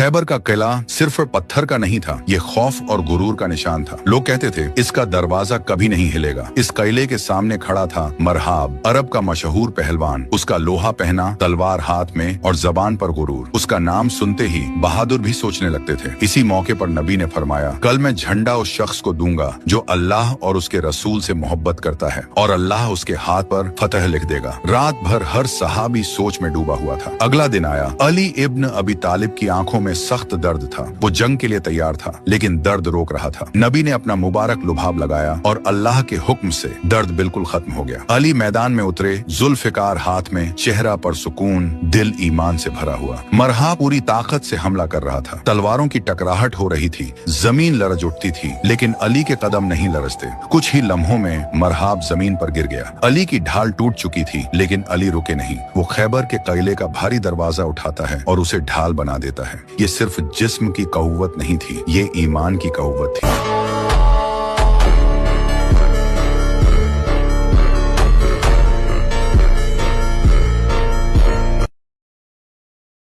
खैबर का किला सिर्फ पत्थर का नहीं था, ये खौफ और गुरूर का निशान था। लोग कहते थे इसका दरवाजा कभी नहीं हिलेगा। इस किले के सामने खड़ा था मरहाब, अरब का मशहूर पहलवान। उसका लोहा पहना, तलवार हाथ में और जबान पर गुरूर। उसका नाम सुनते ही बहादुर भी सोचने लगते थे। इसी मौके पर नबी ने फरमाया, कल मैं झंडा उस शख्स को दूंगा जो अल्लाह और उसके रसूल से मोहब्बत करता है, और अल्लाह उसके हाथ पर फतह लिख देगा। रात भर हर सहाबी सोच में डूबा हुआ था। अगला दिन आया। अली इब्न अबी तालिब की आंखों में सख्त दर्द था। वो जंग के लिए तैयार था, लेकिन दर्द रोक रहा था। नबी ने अपना मुबारक लुभाब लगाया और अल्लाह के हुक्म से दर्द बिल्कुल खत्म हो गया। अली मैदान में उतरे, जुल्फिकार हाथ में, चेहरा पर सुकून, दिल ईमान से भरा हुआ। मरहा पूरी ताकत से हमला कर रहा था। तलवारों की टकराहट हो रही थी, जमीन लरज उठती थी, लेकिन अली के कदम नहीं लरजते। कुछ ही लम्हों में मरहाब जमीन पर गिर गया। अली की ढाल टूट चुकी थी, लेकिन अली रुके नहीं। वो खैबर के किले का भारी दरवाजा उठाता है और उसे ढाल बना देता है। ये सिर्फ जिस्म की कहुवत नहीं थी, ये ईमान की कहुवत थी।